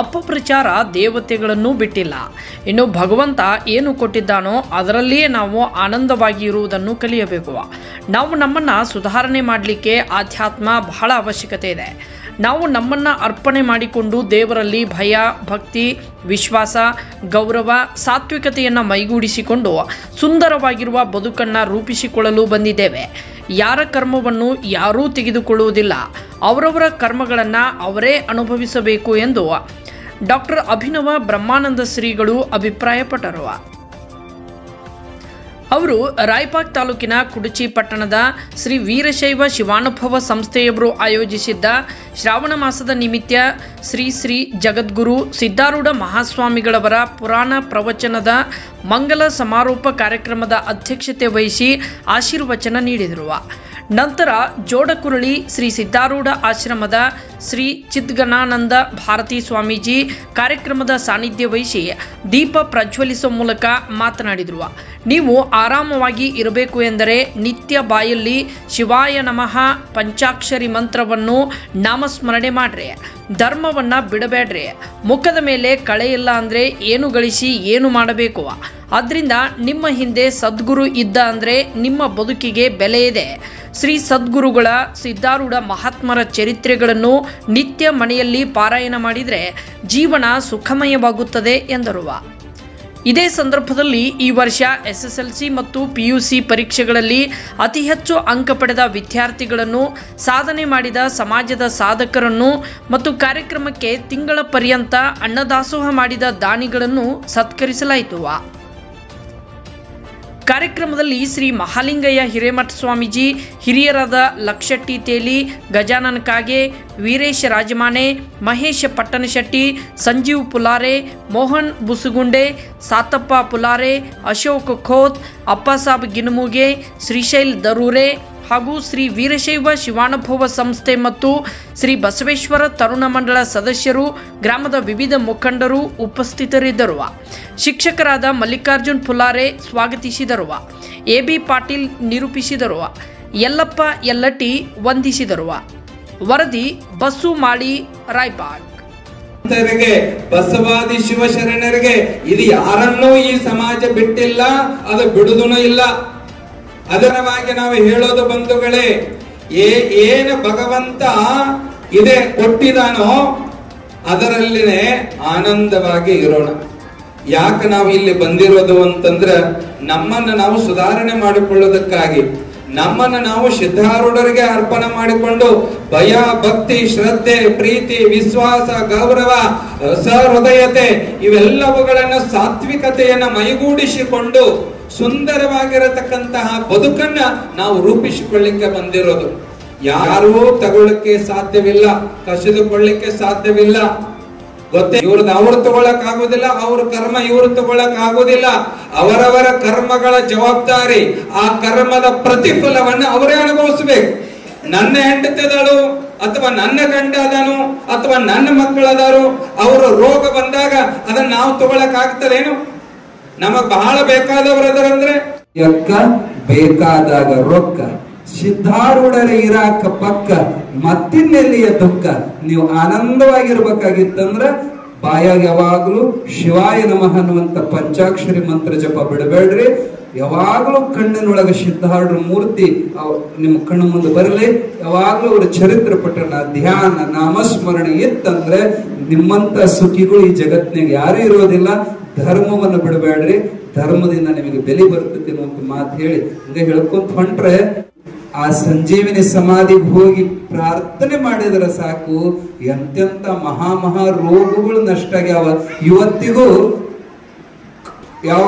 ಅಪಪ್ರಚಾರ ದೇವತೆಗಳನ್ನು ಬಿಟ್ಟಿಲ್ಲ. ಇನ್ನು ಭಗವಂತ ಏನು ಕೊಟ್ಟಿದ್ದಾನೋ ಅದರಲ್ಲಿಯೇ ನಾವು ಆನಂದವಾಗಿ ಇರುವುದನ್ನು ಕಲಿಯಬೇಕು. ನಾವು ನಮ್ಮನ್ನು ಸುಧಾರಣೆ ಮಾಡಲಿಕ್ಕೆ ಆಧ್ಯಾತ್ಮ ಬಹಳ ಅವಶ್ಯಕತೆ ಇದೆ. ನಾವು ನಮ್ಮನ್ನು ಅರ್ಪಣೆ ಮಾಡಿಕೊಂಡು ದೇವರಲ್ಲಿ ಭಯ, ಭಕ್ತಿ, ವಿಶ್ವಾಸ, ಗೌರವ, ಸಾತ್ವಿಕತೆಯನ್ನು ಮೈಗೂಡಿಸಿಕೊಂಡು ಸುಂದರವಾಗಿರುವ ಬದುಕನ್ನು ರೂಪಿಸಿಕೊಳ್ಳಲು ಬಂದಿದ್ದೇವೆ. ಯಾರ ಕರ್ಮವನ್ನು ಯಾರೂ ತೆಗೆದುಕೊಳ್ಳುವುದಿಲ್ಲ. ಅವರವರ ಕರ್ಮಗಳನ್ನು ಅವರೇ ಅನುಭವಿಸಬೇಕು ಎಂದು ಡಾಕ್ಟರ್ ಅಭಿನವ ಬ್ರಹ್ಮಾನಂದ ಶ್ರೀಗಳು ಅಭಿಪ್ರಾಯಪಟ್ಟರು. ಅವರು ರಾಯಬಾಗ್ ತಾಲೂಕಿನ ಕುಡಚಿ ಪಟ್ಟಣದ ಶ್ರೀ ವೀರಶೈವ ಶಿವಾನುಭವ ಸಂಸ್ಥೆಯವರು ಆಯೋಜಿಸಿದ್ದ ಶ್ರಾವಣ ಮಾಸದ ನಿಮಿತ್ತ ಶ್ರೀ ಶ್ರೀ ಜಗದ್ಗುರು ಸಿದ್ಧಾರೂಢ ಮಹಾಸ್ವಾಮಿಗಳವರ ಪುರಾಣ ಪ್ರವಚನದ ಮಂಗಲ ಸಮಾರೋಪ ಕಾರ್ಯಕ್ರಮದ ಅಧ್ಯಕ್ಷತೆ ವಹಿಸಿ ಆಶೀರ್ವಚನ ನೀಡಿದರು. ನಂತರ ಜೋಡಕುರಳಿ ಶ್ರೀ ಸಿದ್ಧಾರೂಢ ಆಶ್ರಮದ ಶ್ರೀ ಚಿದ್ಗಣಾನಂದ ಭಾರತಿ ಸ್ವಾಮೀಜಿ ಕಾರ್ಯಕ್ರಮದ ಸಾನ್ನಿಧ್ಯ ವಹಿಸಿ ದೀಪ ಪ್ರಜ್ವಲಿಸುವ ಮೂಲಕ ಮಾತನಾಡಿದರು. ನೀವು ಆರಾಮವಾಗಿ ಇರಬೇಕು ಎಂದರೆ ನಿತ್ಯ ಬಾಯಲ್ಲಿ ಶಿವಾಯ ನಮಃ ಪಂಚಾಕ್ಷರಿ ಮಂತ್ರವನ್ನು ನಾಮಸ್ಮರಣೆ ಮಾಡ್ರಿ. ಧರ್ಮವನ್ನು ಬಿಡಬೇಡ್ರಿ. ಮುಖದ ಮೇಲೆ ಕಳೆ ಇಲ್ಲ ಅಂದರೆ ಏನು ಗಳಿಸಿ ಏನು ಮಾಡಬೇಕು. ಆದ್ದರಿಂದ ನಿಮ್ಮ ಹಿಂದೆ ಸದ್ಗುರು ಇದ್ದ ಅಂದರೆ ನಿಮ್ಮ ಬದುಕಿಗೆ ಬೆಲೆ ಇದೆ. ಶ್ರೀ ಸದ್ಗುರುಗಳ ಸಿದ್ಧಾರೂಢ ಮಹಾತ್ಮರ ಚರಿತ್ರೆಗಳನ್ನು ನಿತ್ಯ ಮನೆಯಲ್ಲಿ ಪಾರಾಯಣ ಮಾಡಿದರೆ ಜೀವನ ಸುಖಮಯವಾಗುತ್ತದೆ ಎಂದರು. ಇದೇ ಸಂದರ್ಭದಲ್ಲಿ ಈ ವರ್ಷ SSLC ಮತ್ತು PUC ಪರೀಕ್ಷೆಗಳಲ್ಲಿ ಅತಿ ಹೆಚ್ಚು ಅಂಕ ಪಡೆದ ವಿದ್ಯಾರ್ಥಿಗಳನ್ನು, ಸಾಧನೆ ಮಾಡಿದ ಸಮಾಜದ ಸಾಧಕರನ್ನು ಮತ್ತು ಕಾರ್ಯಕ್ರಮಕ್ಕೆ ತಿಂಗಳ ಪರ್ಯಂತ ಅನ್ನದಾಸೋಹ ಮಾಡಿದ ದಾನಿಗಳನ್ನು ಸತ್ಕರಿಸಲಾಯಿತು. ಕಾರ್ಯಕ್ರಮದಲ್ಲಿ ಶ್ರೀ ಮಹಾಲಿಂಗಯ್ಯ ಹಿರೇಮಠ ಸ್ವಾಮೀಜಿ, ಹಿರಿಯರಾದ ಲಕ್ಷಟ್ಟಿ ತೇಲಿ, ಗಜಾನನ ಕಾಗೆ, ವೀರೇಶ ರಾಜಮಾನೆ, ಮಹೇಶ ಪಟ್ಟಣಶೆಟ್ಟಿ, ಸಂಜೀವ್ ಪುಲಾರೆ, ಮೋಹನ್ ಬುಸುಗುಂಡೆ, ಸಾತಪ್ಪ ಪುಲಾರೆ, ಅಶೋಕ್ ಖೋತ್, ಅಪ್ಪಸಾಬ್ ಗಿನ್ಮುಗೆ, ಶ್ರೀಶೈಲ್ ದರೂರೆ ಹಾಗೂ ಶ್ರೀ ವೀರಶೈವ ಶಿವಾನುಭವ ಸಂಸ್ಥೆ ಮತ್ತು ಶ್ರೀ ಬಸವೇಶ್ವರ ತರುಣ ಮಂಡಳ ಸದಸ್ಯರು, ಗ್ರಾಮದ ವಿವಿಧ ಮುಖಂಡರು ಉಪಸ್ಥಿತರಿದ್ದರು. ಶಿಕ್ಷಕರಾದ ಮಲ್ಲಿಕಾರ್ಜುನ್ ಪುಲಾರೆ ಸ್ವಾಗತಿಸಿದರು. AB ಪಾಟೀಲ್ ನಿರೂಪಿಸಿದರು. ಯಲ್ಲಪ್ಪ ಯಲ್ಲಟ್ಟಿ ವಂದಿಸಿದರು. ವರದಿ ಬಸ್ಸು ಮಾಡಿ ರಾಯಬಾಗ್. ಬಸವಾದಿ ಶಿವಶರಣರಿಗೆ ಇದು ಯಾರನ್ನೂ ಈ ಸಮಾಜ ಬಿಟ್ಟಿಲ್ಲ, ಅದು ಬಿಡುದೂ ಇಲ್ಲ. ಅದರವಾಗಿ ನಾವು ಹೇಳೋದು ಬಂಧುಗಳೇ, ಏನು ಭಗವಂತ ಇದೆ ಕೊಟ್ಟಿದಾನೋ ಅದರಲ್ಲಿನೇ ಆನಂದವಾಗಿ ಇರೋಣ. ಯಾಕೆ ನಾವು ಇಲ್ಲಿ ಬಂದಿರೋದು ಅಂತಂದ್ರೆ ನಮ್ಮನ್ನು ನಾವು ಸುಧಾರಣೆ ಮಾಡಿಕೊಳ್ಳೋದಕ್ಕಾಗಿ, ನಮ್ಮನ್ನು ನಾವು ಸಿದ್ಧಾರೂಢರಿಗೆ ಅರ್ಪಣೆ ಮಾಡಿಕೊಂಡು ಭಯ, ಭಕ್ತಿ, ಶ್ರದ್ಧೆ, ಪ್ರೀತಿ, ವಿಶ್ವಾಸ, ಗೌರವ, ಸಹೃದಯತೆ ಇವೆಲ್ಲವುಗಳನ್ನ ಸಾತ್ವಿಕತೆಯನ್ನ ಮೈಗೂಡಿಸಿಕೊಂಡು ಸುಂದರವಾಗಿರತಕ್ಕಂತಹ ಬದುಕನ್ನ ನಾವು ರೂಪಿಸಿಕೊಳ್ಳಿಕ್ಕೆ ಬಂದಿರೋದು. ಯಾರೂ ತಗೊಳ್ಳಕ್ಕೆ ಸಾಧ್ಯವಿಲ್ಲ, ಕಸಿದುಕೊಳ್ಳಿಕ್ಕೆ ಸಾಧ್ಯವಿಲ್ಲ. ಗೊತ್ತೇ, ಇವ್ರದ್ದು ಅವ್ರು ತಗೊಳಕ್ ಆಗೋದಿಲ್ಲ, ಅವ್ರ ಕರ್ಮ ಇವ್ರು ತಗೊಳಕ್ ಆಗೋದಿಲ್ಲ. ಅವರವರ ಕರ್ಮಗಳ ಜವಾಬ್ದಾರಿ, ಆ ಕರ್ಮದ ಪ್ರತಿಫಲವನ್ನ ಅವರೇ ಅನುಭವಿಸ್ಬೇಕು. ನನ್ನ ಹೆಂಡತಿದಳು ಅಥವಾ ನನ್ನ ಗಂಡ ಅದನು ಅಥವಾ ನನ್ನ ಮಕ್ಕಳದಾರು, ಅವರ ರೋಗ ಬಂದಾಗ ಅದನ್ನ ನಾವು ತಗೊಳಕ್ ಆಗ್ತದೇನು? ನಮಗ್ ಬಹಳ ಬೇಕಾದವರದರಂದ್ರೆ ಯಕ್ಕ ಬೇಕಾದಾಗ ರೊಕ್ಕ, ಸಿದ್ಧಾರೂಢರ ಇರಾಕ ಪಕ್ಕ, ಮತ್ತಿನ್ನೆಲ್ಲಿಯ ದುಃಖ. ನೀವು ಆನಂದವಾಗಿರ್ಬೇಕಾಗಿತ್ತಂದ್ರ ಬಾಯಾಗ ಯಾವಾಗ್ಲೂ ಶಿವಾಯ ನಮಃ ಅನ್ನುವಂತ ಪಂಚಾಕ್ಷರಿ ಮಂತ್ರ ಜಪ ಬಿಡಬೇಡ್ರಿ. ಯಾವಾಗ್ಲೂ ಕಣ್ಣಿನೊಳಗ ಸಿದ್ಧಾರೂಢರ ಮೂರ್ತಿ ನಿಮ್ಮ ಕಣ್ಣು ಮುಂದೆ ಬರಲಿ. ಯಾವಾಗ್ಲೂ ಅವರ ಚರಿತ್ರೆ ಪಠಣ, ಧ್ಯಾನ, ನಾಮಸ್ಮರಣೆ ಇತ್ತಂದ್ರೆ ನಿಮ್ಮಂತ ಸುಖಿಗಳು ಈ ಜಗತ್ತಿನಾಗ ಯಾರು ಇರೋದಿಲ್ಲ. ಧರ್ಮವನ್ನು ಬಿಡಬೇಡ್ರಿ, ಧರ್ಮದಿಂದ ನಿಮಗೆ ಬೆಲೆ ಬರ್ತದೆ ಅನ್ನುವಂತ ಮಾತು ಹೇಳಿ ಹಂಗ ಹೇಳ್ಕೊಂತ ಹೊಂಟ್ರೆ ಆ ಸಂಜೀವಿನಿ ಸಮಾಧಿಗೆ ಹೋಗಿ ಪ್ರಾರ್ಥನೆ ಮಾಡಿದ್ರೆ ಸಾಕು, ಎಂತೆಂತ ಮಹಾ ರೋಗಗಳು ನಷ್ಟ ಆಗ್ಯಾವ. ಇವತ್ತಿಗೂ ಯಾವ